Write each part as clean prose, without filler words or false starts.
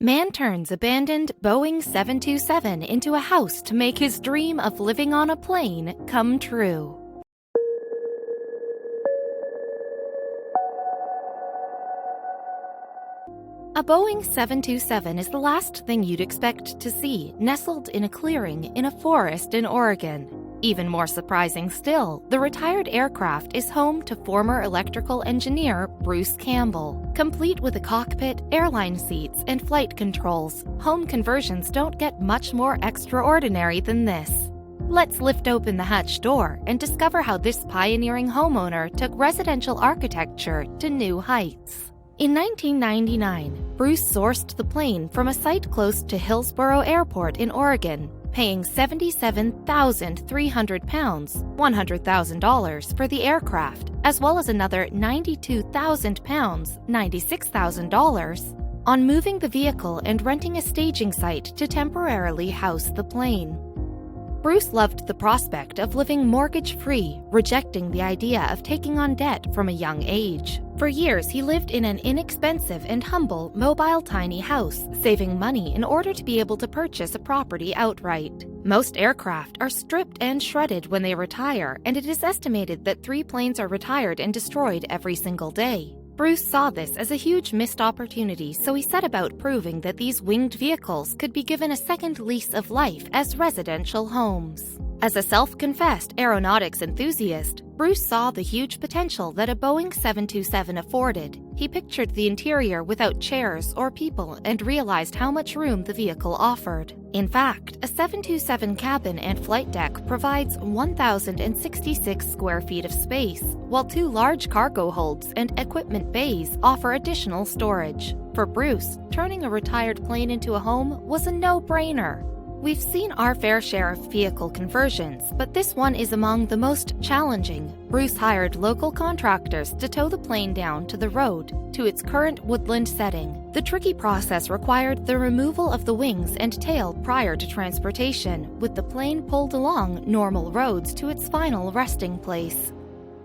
Man turns abandoned Boeing 727 into a house to make his dream of living on a plane come true. A Boeing 727 is the last thing you'd expect to see nestled in a clearing in a forest in Oregon. Even more surprising still, the retired aircraft is home to former electrical engineer Bruce Campbell. Complete with a cockpit, airline seats, and flight controls, home conversions don't get much more extraordinary than this. Let's lift open the hatch door and discover how this pioneering homeowner took residential architecture to new heights. In 1999, Bruce sourced the plane from a site close to Hillsboro Airport in Oregon, paying £77,300, $100,000 for the aircraft, as well as another £92,000, $96,000, on moving the vehicle and renting a staging site to temporarily house the plane. Bruce loved the prospect of living mortgage-free, rejecting the idea of taking on debt from a young age. For years, he lived in an inexpensive and humble, mobile tiny house, saving money in order to be able to purchase a property outright. Most aircraft are stripped and shredded when they retire, and it is estimated that 3 planes are retired and destroyed every single day. Bruce saw this as a huge missed opportunity, so he set about proving that these winged vehicles could be given a second lease of life as residential homes. As a self-confessed aeronautics enthusiast, Bruce saw the huge potential that a Boeing 727 afforded. He pictured the interior without chairs or people and realized how much room the vehicle offered. In fact, a 727 cabin and flight deck provides 1,066 square feet of space, while 2 large cargo holds and equipment bays offer additional storage. For Bruce, turning a retired plane into a home was a no-brainer. We've seen our fair share of vehicle conversions, but this one is among the most challenging. Bruce hired local contractors to tow the plane down to the road to its current woodland setting. The tricky process required the removal of the wings and tail prior to transportation, with the plane pulled along normal roads to its final resting place.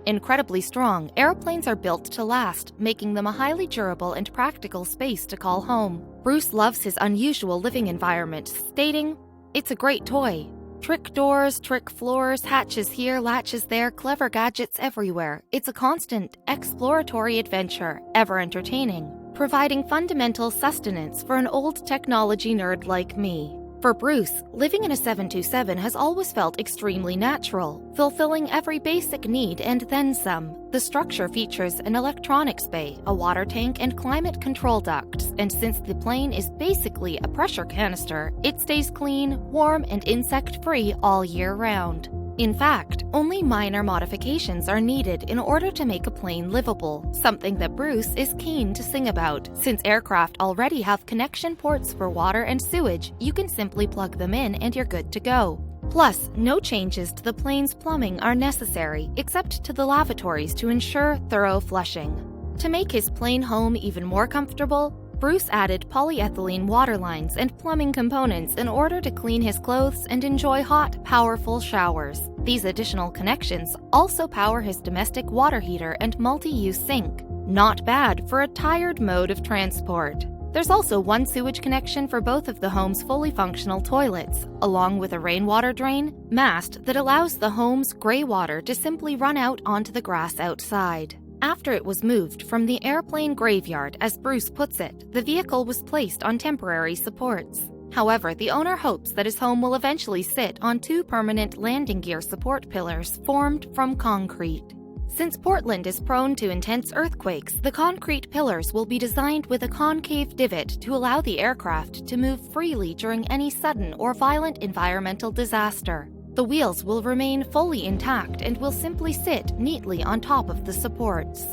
Incredibly strong, airplanes are built to last, making them a highly durable and practical space to call home. Bruce loves his unusual living environment, stating, "It's a great toy. Trick doors, trick floors, hatches here, latches there, clever gadgets everywhere. It's a constant, exploratory adventure, ever entertaining, providing fundamental sustenance for an old technology nerd like me." For Bruce, living in a 727 has always felt extremely natural, fulfilling every basic need and then some. The structure features an electronics bay, a water tank, and climate control ducts, and since the plane is basically a pressure canister, it stays clean, warm, and insect-free all year round. In fact, only minor modifications are needed in order to make a plane livable, something that Bruce is keen to sing about. Since aircraft already have connection ports for water and sewage, you can simply plug them in and you're good to go. Plus, no changes to the plane's plumbing are necessary, except to the lavatories to ensure thorough flushing. To make his plane home even more comfortable, Bruce added polyethylene water lines and plumbing components in order to clean his clothes and enjoy hot, powerful showers. These additional connections also power his domestic water heater and multi-use sink. Not bad for a tired mode of transport. There's also 1 sewage connection for both of the home's fully functional toilets, along with a rainwater drain mast that allows the home's gray water to simply run out onto the grass outside. After it was moved from the airplane graveyard, as Bruce puts it, the vehicle was placed on temporary supports. However, the owner hopes that his home will eventually sit on 2 permanent landing gear support pillars formed from concrete. Since Portland is prone to intense earthquakes, the concrete pillars will be designed with a concave divot to allow the aircraft to move freely during any sudden or violent environmental disaster. The wheels will remain fully intact and will simply sit neatly on top of the supports.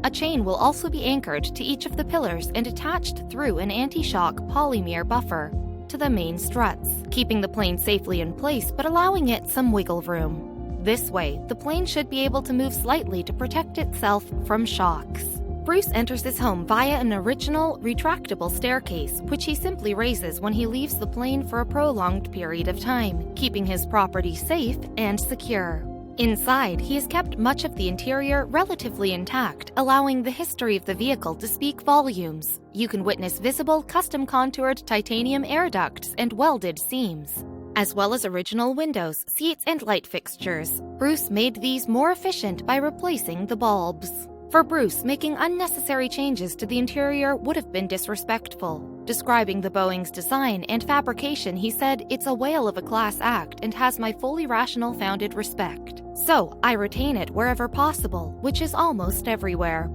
A chain will also be anchored to each of the pillars and attached through an anti-shock polymer buffer to the main struts, keeping the plane safely in place but allowing it some wiggle room. This way, the plane should be able to move slightly to protect itself from shocks. Bruce enters his home via an original, retractable staircase, which he simply raises when he leaves the plane for a prolonged period of time, keeping his property safe and secure. Inside, he has kept much of the interior relatively intact, allowing the history of the vehicle to speak volumes. You can witness visible, custom-contoured titanium air ducts and welded seams, as well as original windows, seats, and light fixtures. Bruce made these more efficient by replacing the bulbs. For Bruce, making unnecessary changes to the interior would have been disrespectful. Describing the Boeing's design and fabrication, he said, "It's a whale of a class act and has my fully rational founded respect. So, I retain it wherever possible, which is almost everywhere."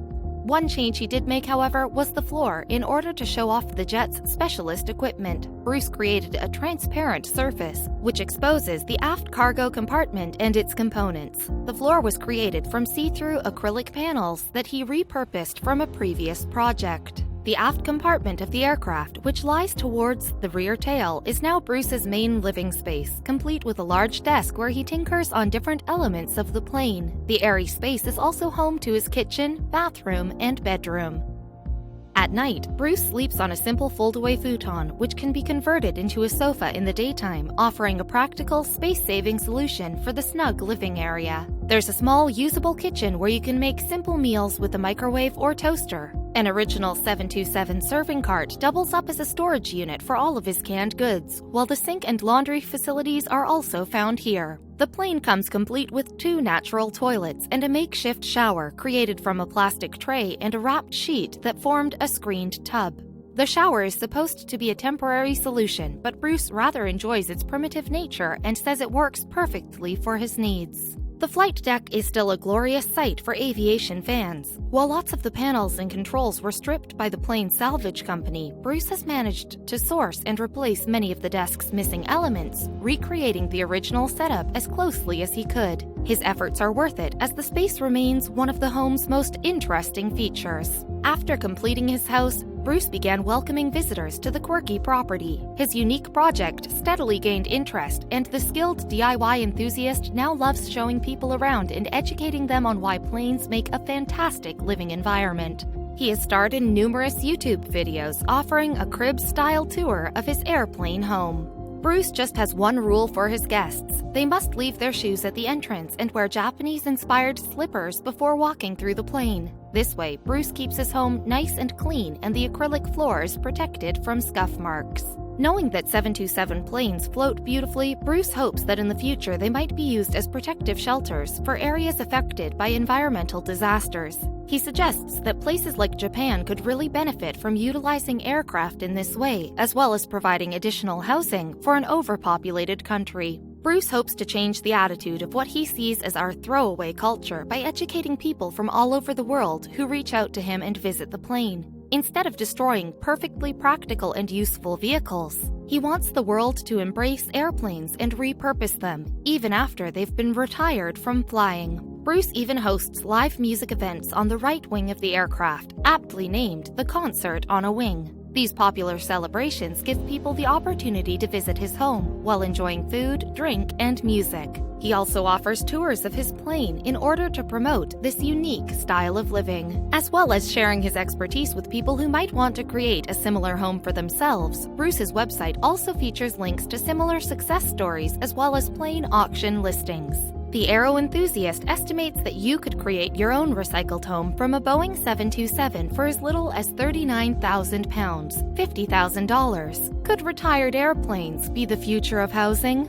One change he did make, however, was the floor. In order to show off the jet's specialist equipment, Bruce created a transparent surface, which exposes the aft cargo compartment and its components. The floor was created from see-through acrylic panels that he repurposed from a previous project. The aft compartment of the aircraft, which lies towards the rear tail, is now Bruce's main living space, complete with a large desk where he tinkers on different elements of the plane. The airy space is also home to his kitchen, bathroom, and bedroom. At night, Bruce sleeps on a simple fold-away futon, which can be converted into a sofa in the daytime, offering a practical, space-saving solution for the snug living area. There's a small, usable kitchen where you can make simple meals with a microwave or toaster. An original 727 serving cart doubles up as a storage unit for all of his canned goods, while the sink and laundry facilities are also found here. The plane comes complete with 2 natural toilets and a makeshift shower created from a plastic tray and a wrapped sheet that formed a screened tub. The shower is supposed to be a temporary solution, but Bruce rather enjoys its primitive nature and says it works perfectly for his needs. The flight deck is still a glorious sight for aviation fans. While lots of the panels and controls were stripped by the plane salvage company, Bruce has managed to source and replace many of the deck's missing elements, recreating the original setup as closely as he could. His efforts are worth it, as the space remains one of the home's most interesting features. After completing his house, Bruce began welcoming visitors to the quirky property. His unique project steadily gained interest, and the skilled DIY enthusiast now loves showing people around and educating them on why planes make a fantastic living environment. He has starred in numerous YouTube videos offering a crib-style tour of his airplane home. Bruce just has one rule for his guests. They must leave their shoes at the entrance and wear Japanese-inspired slippers before walking through the plane. This way, Bruce keeps his home nice and clean and the acrylic floors protected from scuff marks. Knowing that 727 planes float beautifully, Bruce hopes that in the future they might be used as protective shelters for areas affected by environmental disasters. He suggests that places like Japan could really benefit from utilizing aircraft in this way, as well as providing additional housing for an overpopulated country. Bruce hopes to change the attitude of what he sees as our throwaway culture by educating people from all over the world who reach out to him and visit the plane. Instead of destroying perfectly practical and useful vehicles, he wants the world to embrace airplanes and repurpose them, even after they've been retired from flying. Bruce even hosts live music events on the right wing of the aircraft, aptly named the Concert on a Wing. These popular celebrations give people the opportunity to visit his home while enjoying food, drink, and music. He also offers tours of his plane in order to promote this unique style of living. As well as sharing his expertise with people who might want to create a similar home for themselves, Bruce's website also features links to similar success stories as well as plane auction listings. The aero enthusiast estimates that you could create your own recycled home from a Boeing 727 for as little as £39,000, $50,000. Could retired airplanes be the future of housing?